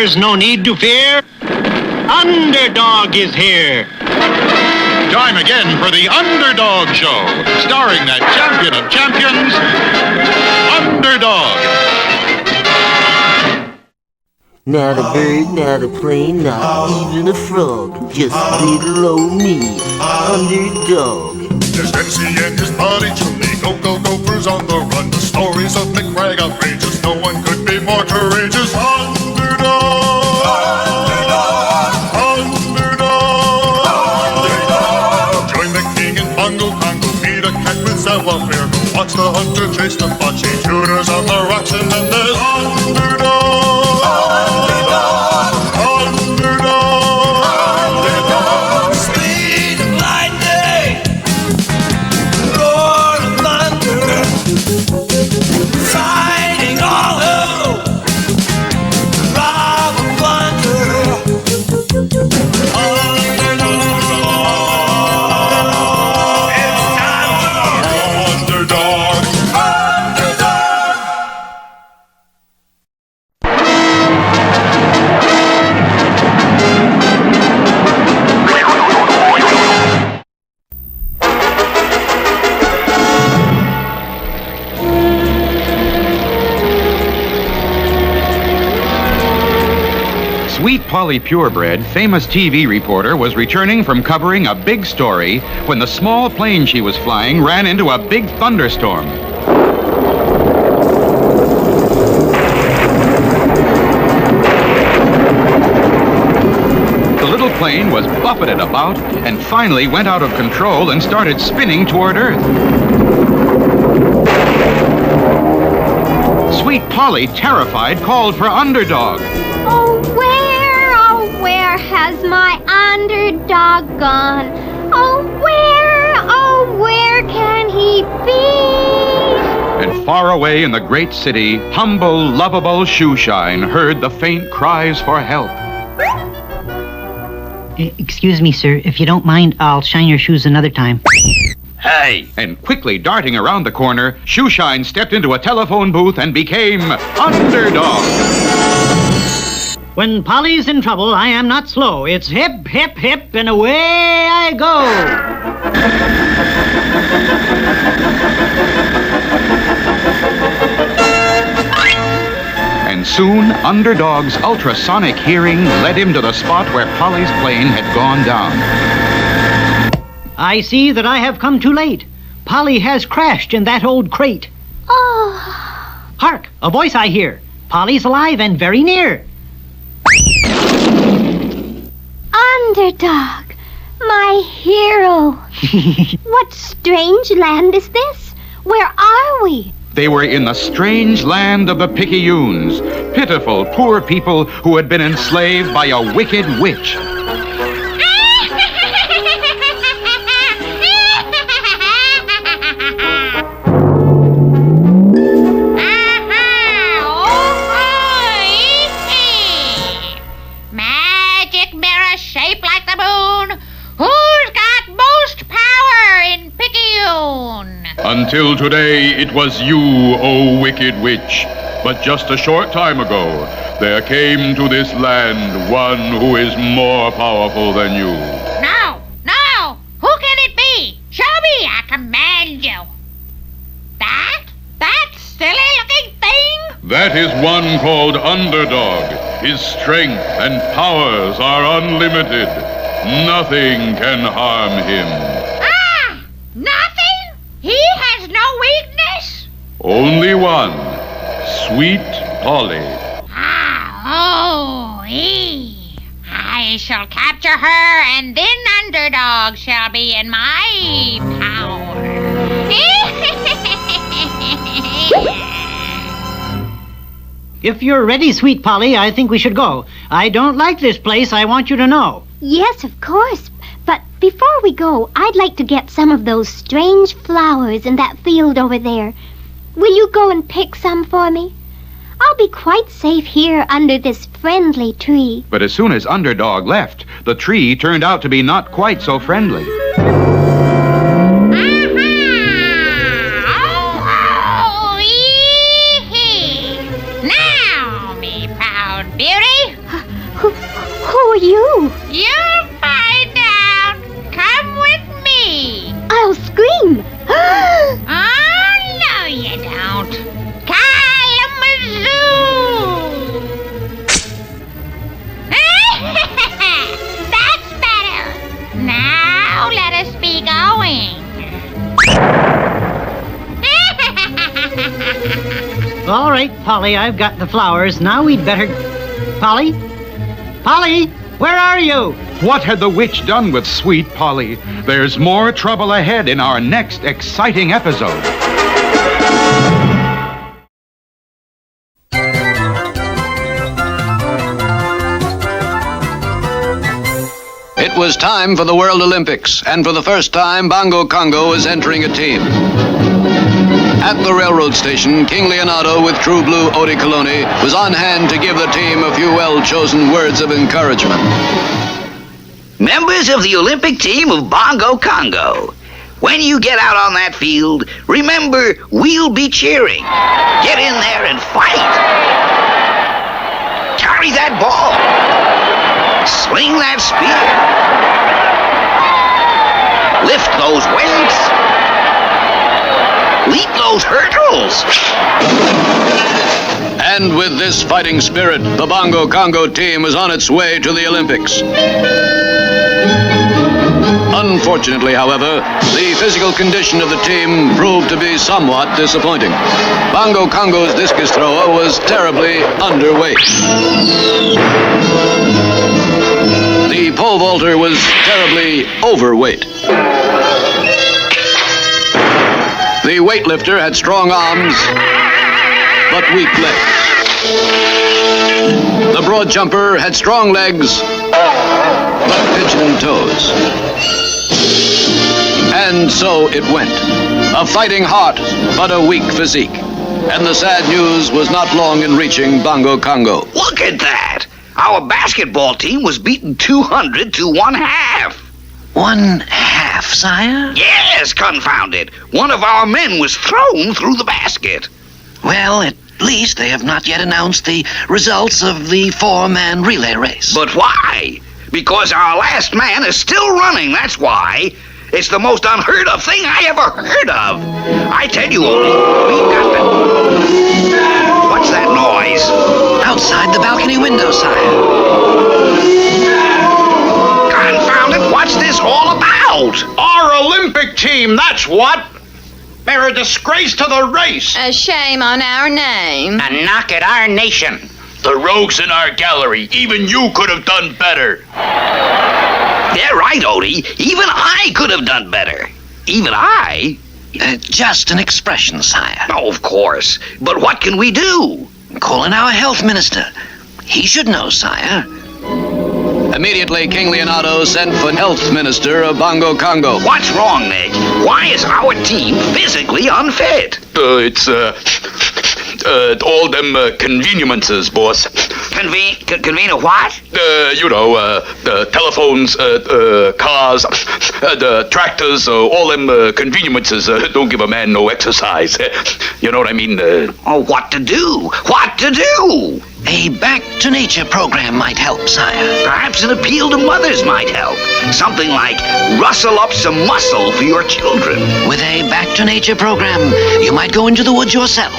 there's no need to fear. Underdog is here. Time again for the Underdog Show, starring that champion of champions, Underdog. Not a bird, not a plane, not even a frog. Just little old me, Underdog. There's MC and his buddy Julie, go gophers on the run. The stories of McBragg outrageous, no one could be more courageous. Underdog, Underdog, Underdog. Join the king in Bongo Congo, meet a cat with Savoir-Faire. Go watch the hunter chase the bocce shooters on the rocks, and then there's Underdog. Sweet Polly Purebred, famous TV reporter, was returning from covering a big story when the small plane she was flying ran into a big thunderstorm. The little plane was buffeted about and finally went out of control and started spinning toward Earth. Sweet Polly, terrified, called for Underdog. Oh, where has my Underdog gone? Oh, where can he be? And far away in the great city, humble, lovable Shoeshine heard the faint cries for help. Excuse me, sir. If you don't mind, I'll shine your shoes another time. Hey! And quickly darting around the corner, Shoeshine stepped into a telephone booth and became Underdog. When Polly's in trouble, I am not slow. It's hip, hip, hip, and away I go. And soon, Underdog's ultrasonic hearing led him to the spot where Polly's plane had gone down. I see that I have come too late. Polly has crashed in that old crate. Oh. Hark! A voice I hear. Polly's alive and very near. Underdog, my hero. What strange land is this? Where are we? They were in the strange land of the Pickyons, pitiful, poor people who had been enslaved by a wicked witch. Magic mirror shaped like the moon. Who's got most power in Pickyoon? Until today, it was you, O wicked witch. But just a short time ago, there came to this land one who is more powerful than you. No! Who can it be? Show me, I command you. That silly-looking thing? That is one called Underdog. His strength and powers are unlimited. Nothing can harm him. Ah! Nothing? He has no weakness? Only one. Sweet Polly. I shall capture her, and then Underdog shall be in my power. If you're ready, Sweet Polly, I think we should go. I don't like this place, I want you to know. Yes, of course. But before we go, I'd like to get some of those strange flowers in that field over there. Will you go and pick some for me? I'll be quite safe here under this friendly tree. But as soon as Underdog left, the tree turned out to be not quite so friendly. Now, me proud beauty, All right, Polly, I've got the flowers. Now we'd better... Polly? Polly, where are you? What had the witch done with sweet Polly? There's more trouble ahead in our next exciting episode. It was time for the World Olympics, and for the first time, Bongo Congo is entering a team. At the railroad station, King Leonardo with True Blue Odie Cologne was on hand to give the team a few well-chosen words of encouragement. Members of the Olympic team of Bongo Congo, when you get out on that field, remember, we'll be cheering. Get in there and fight. Carry that ball. Sling that spear. Lift those weights. Leap those hurdles. And with this fighting spirit, the Bongo Congo team is on its way to the Olympics. Unfortunately, however, the physical condition of the team proved to be somewhat disappointing. Bongo Congo's discus thrower was terribly underweight. The pole vaulter was terribly overweight. The weightlifter had strong arms, but weak legs. The broad jumper had strong legs, but pigeon toes. And so it went. A fighting heart, but a weak physique. And the sad news was not long in reaching Bongo Congo. Look at that! Our basketball team was beaten 200 to 1/2. 1/2, sire? Yes, confound it. One of our men was thrown through the basket. Well, at least they have not yet announced the results of the 4-man relay race. But why? Because our last man is still running, that's why. It's the most unheard of thing I ever heard of. I tell you, Odie, we've got to... What's that noise? Outside the balcony window, sire. Confound it, what's this all about? Our Olympic team, that's what. They're a disgrace to the race. A shame on our name. A knock at our nation. The rogues in our gallery, even you could have done better. They're right, Odie. Even I could have done better. Even I? Just an expression, sire. Oh, of course. But what can we do? Call in our health minister. He should know, sire. Immediately, King Leonardo sent for health minister of Bongo Congo. What's wrong, Nick? Why is our team physically unfit? It's all them conveniences, boss. Convene what? The telephones, cars, the tractors, all them conveniences don't give a man no exercise. You know what I mean? Oh, what to do? What to do? A back-to-nature program might help, sire. Perhaps an appeal to mothers might help. Something like rustle up some muscle for your children. With a back-to-nature program, you might go into the woods yourself.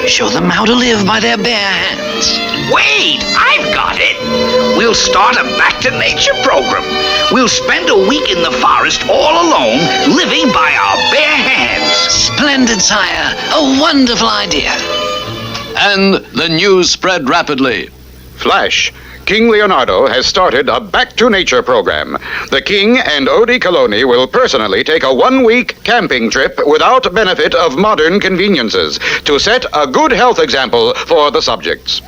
Show them how to live by their bare hands. Wait, I've got it. We'll start a back-to-nature program. We'll spend a week in the forest all alone, living by our bare hands. Splendid, sire. A wonderful idea. And the news spread rapidly. Flash. King Leonardo has started a back-to-nature program. The King and Odie Cologne will personally take a 1-week camping trip without benefit of modern conveniences to set a good health example for the subjects.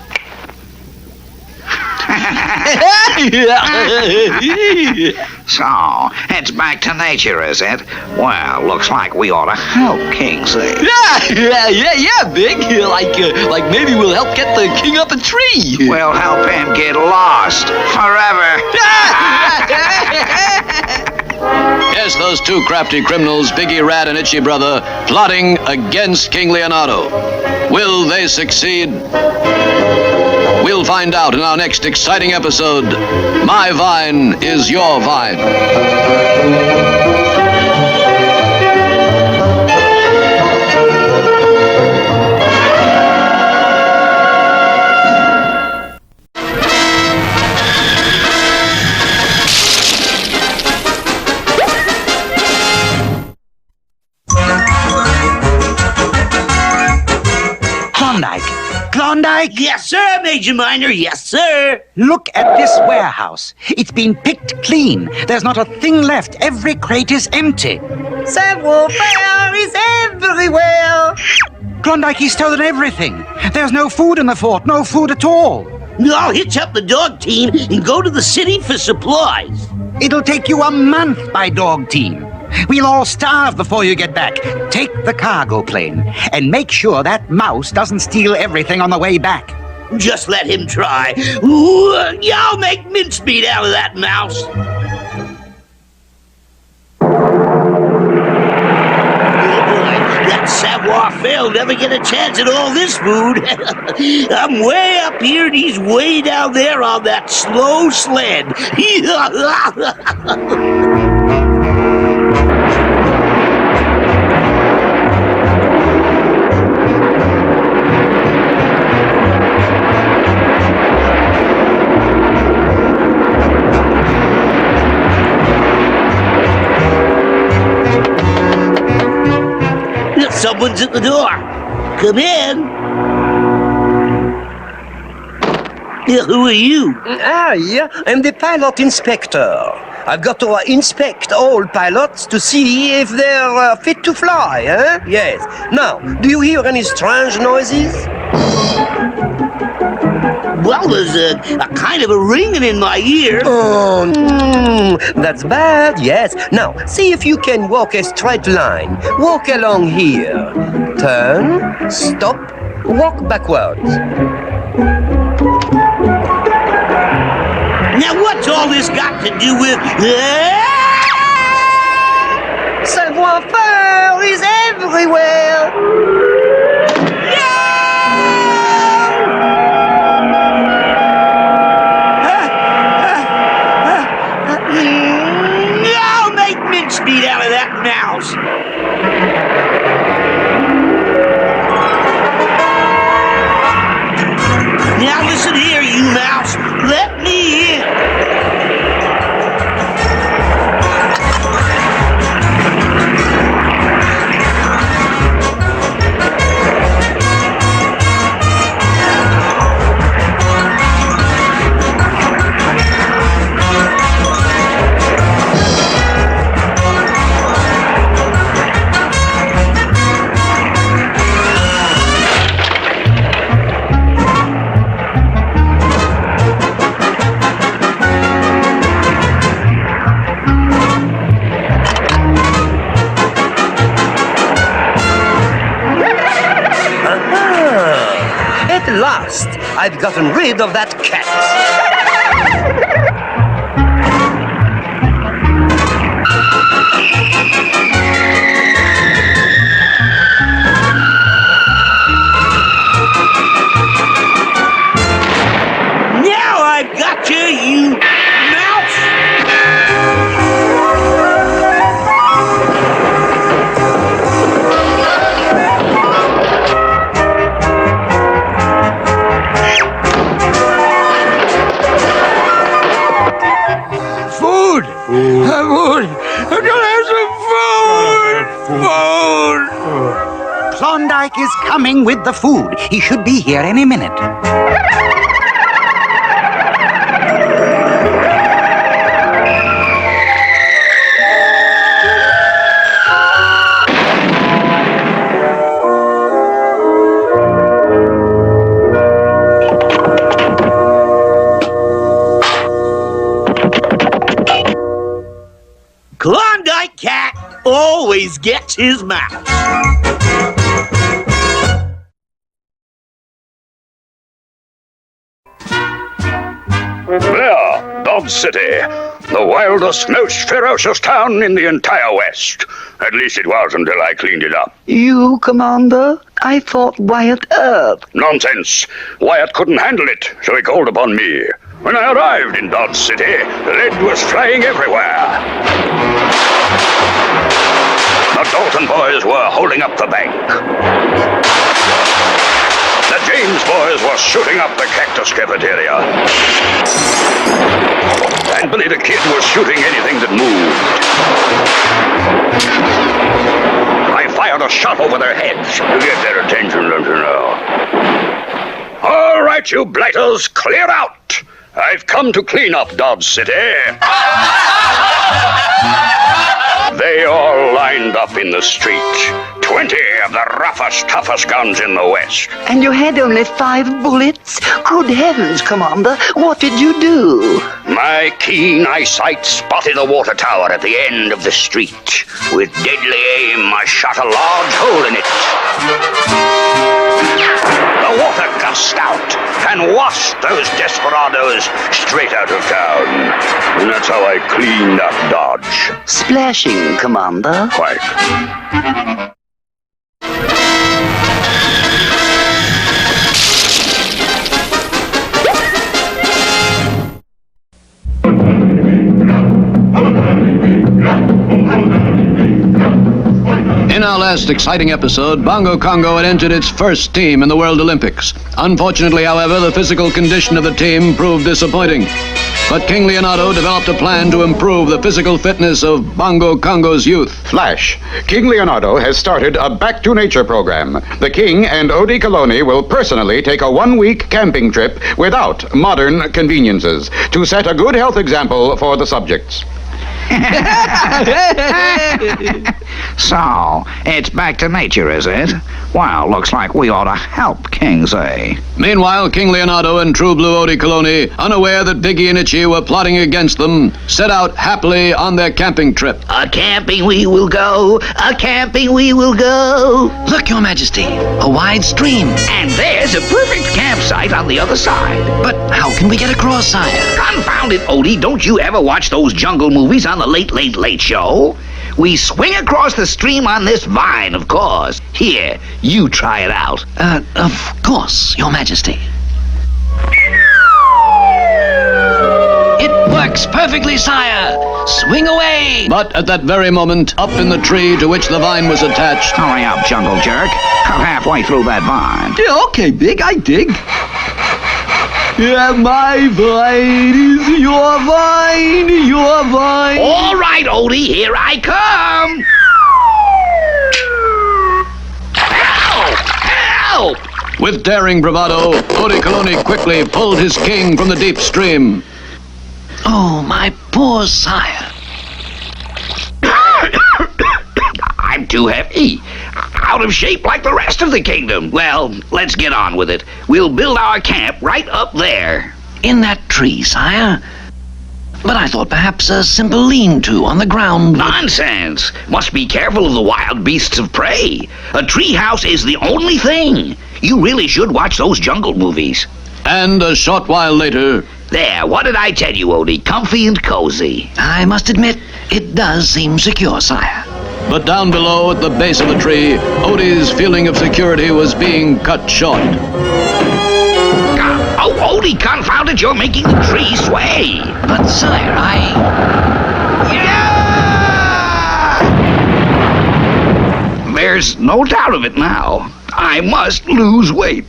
So, it's back to nature, is it? Well, looks like we ought to help King, see? Yeah, Big. Like maybe we'll help get the king up a tree. We'll help him get lost forever. Yes, those two crafty criminals, Biggie Rat and Itchy Brother, plotting against King Leonardo. Will they succeed? We'll find out in our next exciting episode. My vine is your vine. Klondike Klondike? Yes, sir, Major Minor. Yes, sir. Look at this warehouse. It's been picked clean. There's not a thing left. Every crate is empty. Savoir-Faire is everywhere. Klondike, he's stolen everything. There's no food in the fort. No food at all. I'll hitch up the dog team and go to the city for supplies. It'll take you a month by dog team. We'll all starve before you get back. Take the cargo plane and make sure that mouse doesn't steal everything on the way back. Just let him try. Ooh, I'll make mincemeat out of that mouse. That Savoir-Faire will never get a chance at all this food. I'm way up here and he's way down there on that slow sled. Someone's at the door. Come in. Who are you? I am the pilot inspector. I've got to inspect all pilots to see if they're fit to fly, eh? Yes. Now, do you hear any strange noises? Well, there's a kind of a ringing in my ear. Oh, that's bad, yes. Now, see if you can walk a straight line. Walk along here. Turn, stop, walk backwards. Now, what's all this got to do with... Savoir-Faire is everywhere. I'll make mincemeat out of that mouse. Now listen here, you mouse. Let me in. At last, I've gotten rid of that cat. Now I've got you, you mouse! Food! Food! I'm gonna have some food! Food! Klondike is coming with the food. He should be here any minute. Klondike Kat always gets his mouse. There, Dog City. The wildest, most ferocious town in the entire West. At least it was until I cleaned it up. You, Commander? I thought Wyatt Earp. Nonsense. Wyatt couldn't handle it, so he called upon me. When I arrived in Dodge City, lead was flying everywhere. The Dalton boys were holding up the bank. The James boys were shooting up the Cactus Cafeteria. And Billy the Kid was shooting anything that moved. I fired a shot over their heads to get their attention, don't you know? right, you blighters, clear out. I've come to clean up Dodge City. They all lined up in the street. 20 of the roughest, toughest guns in the West. And you had only 5 bullets? Good heavens, Commander, what did you do? My keen eyesight spotted a water tower at the end of the street. With deadly aim, I shot a large hole in it. The water gushed out and washed those desperados straight out of town. And that's how I cleaned up Dodge. Splashing, Commander. Quite. In our last exciting episode, Bongo Congo had entered its first team in the World Olympics. Unfortunately, however, the physical condition of the team proved disappointing. But King Leonardo developed a plan to improve the physical fitness of Bongo Congo's youth. Flash. King Leonardo has started a Back to Nature program. The King and Odie Cologne will personally take a 1-week camping trip without modern conveniences to set a good health example for the subjects. So, it's back to nature, is it? Well, looks like we ought to help Kings, eh? Meanwhile, King Leonardo and True Blue Odie Cologne, unaware that Biggie and Itchy were plotting against them, set out happily on their camping trip. A-camping we will go, a-camping we will go. Look, Your Majesty, a wide stream. And there's a perfect campsite on the other side. But how can we get across, sire? Confound it, Odie, don't you ever watch those jungle movies on the Late, Late, Late Show? We swing across the stream on this vine, of course. Here, you try it out. Of course, Your Majesty. It works perfectly, sire. Swing away. But at that very moment, up in the tree to which the vine was attached... Hurry up, Jungle Jerk. Cut halfway through that vine. Yeah, okay, Big, I dig. Yeah, my vine is your vine, your vine. All right, Odie, here I come. Help! Help! With daring bravado, Odie Cologne quickly pulled his king from the deep stream. Oh, my poor sire. I'm too heavy. Out of shape like the rest of the kingdom. Well, let's get on with it. We'll build our camp right up there. In that tree, sire? But I thought perhaps a simple lean-to on the ground would... Nonsense! Must be careful of the wild beasts of prey. A tree house is the only thing. You really should watch those jungle movies. And a short while later... There, what did I tell you, Odie? Comfy and cozy. I must admit, it does seem secure, sire. But down below, at the base of the tree, Odie's feeling of security was being cut short. Oh, Odie, confound it, you're making the tree sway. But, sire, Yeah! There's no doubt of it now. I must lose weight.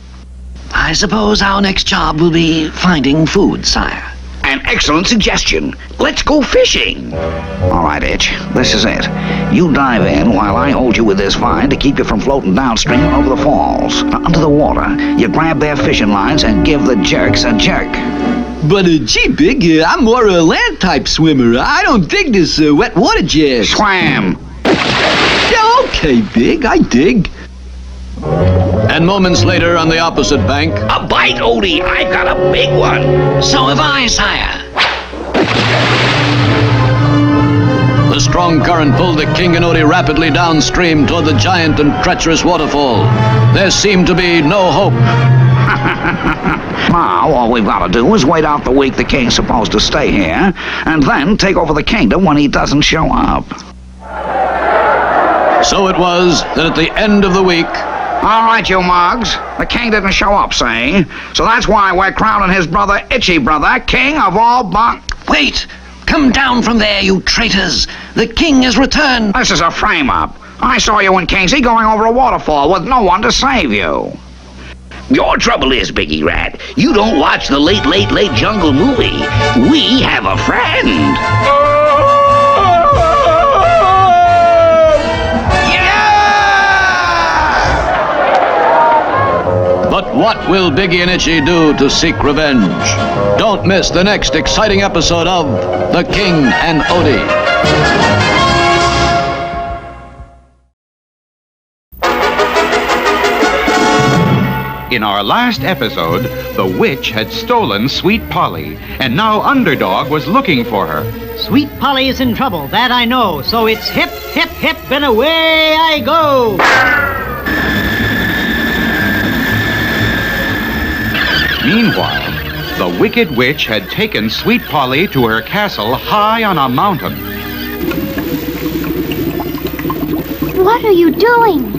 I suppose our next job will be finding food, sire. An excellent suggestion. Let's go fishing. All right, Itch, this is it. You dive in while I hold you with this vine to keep you from floating downstream and over the falls. Now, under the water, you grab their fishing lines and give the jerks a jerk. But, gee, Big, I'm more a land-type swimmer. I don't dig this wet water jazz. Swam. Yeah, okay, Big, I dig. And moments later, on the opposite bank... A bite, Odie! I've got a big one! So have I, sire. The strong current pulled the King and Odie rapidly downstream toward the giant and treacherous waterfall. There seemed to be no hope. Now, all we've got to do is wait out the week the King's supposed to stay here, and then take over the kingdom when he doesn't show up. So it was that at the end of the week... All right, you mugs. The king didn't show up, see? So that's why we're crowning his brother, Itchy Brother, king of all Wait! Come down from there, you traitors! The king has returned! This is a frame-up. I saw you and Kingsley going over a waterfall with no one to save you. Your trouble is, Biggie Rat, you don't watch the Late, Late, Late Jungle movie. We have a friend. But what will Biggie and Itchy do to seek revenge? Don't miss the next exciting episode of The King and Odie. In our last episode, the witch had stolen Sweet Polly, and now Underdog was looking for her. Sweet Polly is in trouble, that I know, so it's hip, hip, hip, and away I go. Meanwhile, the Wicked Witch had taken Sweet Polly to her castle high on a mountain. What are you doing?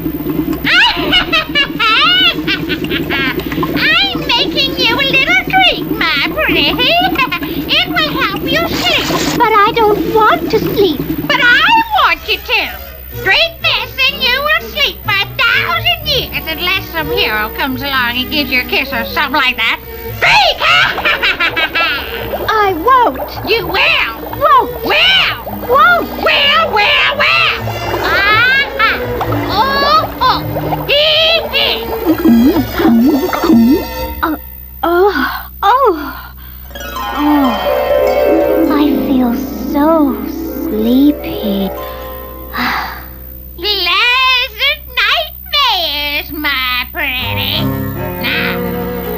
I'm making you a little drink, my pretty. It will help you sleep. But I don't want to sleep. But I want you to. Drink this and you will sleep for 1,000 years unless some hero comes along and gives you a kiss or something like that. Drink! I won't. You will. Won't. Will. Won't. Will. Oh. Hee hee. I feel so sleepy. Pleasant nightmares, my pretty. Now,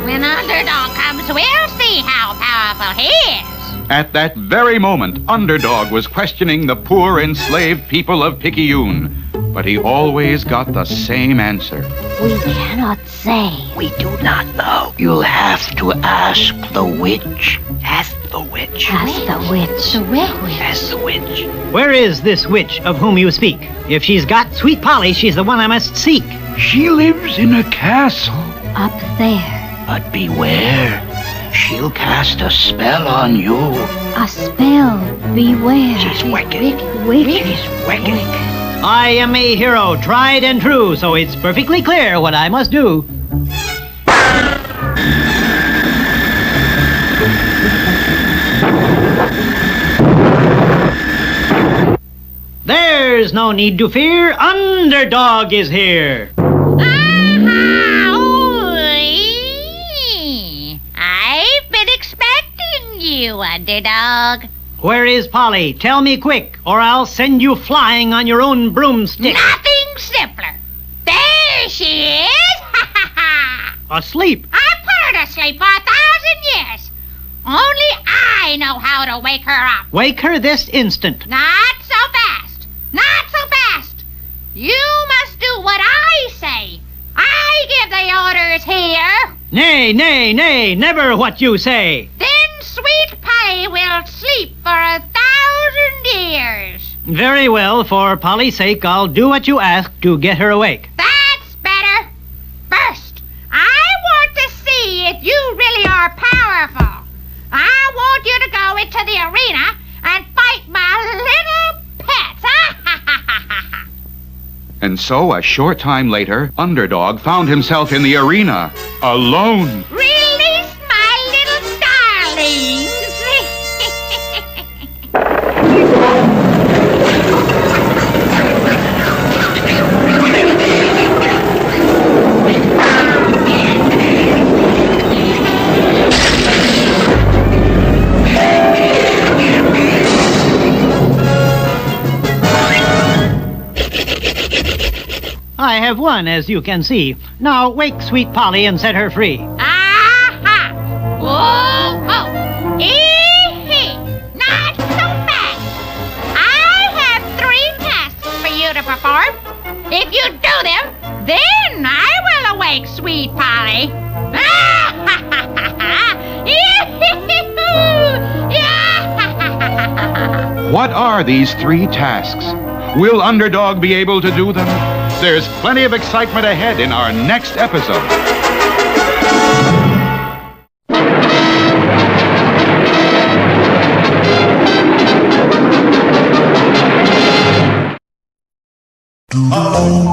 when Underdog comes, we'll see how powerful he is. At that very moment, Underdog was questioning the poor enslaved people of Pickyoon. But he always got the same answer. We cannot say. We do not know. You'll have to ask the witch. Ask the witch. Ask the witch. The witch. Ask the witch. Where is this witch of whom you speak? If she's got Sweet Polly, she's the one I must seek. She lives in a castle. Up there. But beware. She'll cast a spell on you. A spell. Beware. She's wicked. Wicked. She's wicked. I am a hero, tried and true, so it's perfectly clear what I must do. There's no need to fear. Underdog is here. I've been expecting you, Underdog. Where is Polly? Tell me quick, or I'll send you flying on your own broomstick. Nothing simpler. There she is. Asleep. I put her to sleep for 1,000 years. Only I know how to wake her up. Wake her this instant. Not so fast. Not so fast. You must do what I say. I give the orders here. Nay, nay, nay, never what you say. Then Sweet Polly will sleep for 1,000 years. Very well, for Polly's sake, I'll do what you ask to get her awake. That's better. First, I want to see if you really are powerful. I want you to go into the arena and fight my little pets. And so, a short time later, Underdog found himself in the arena, alone. Release my little darlings. I have won, as you can see. Now wake Sweet Polly and set her free. Aha! Oh! Ee-hee! Not so fast! I have 3 tasks for you to perform. If you do them, then I will awake Sweet Polly. What are these 3 tasks? Will Underdog be able to do them? There's plenty of excitement ahead in our next episode. Oh,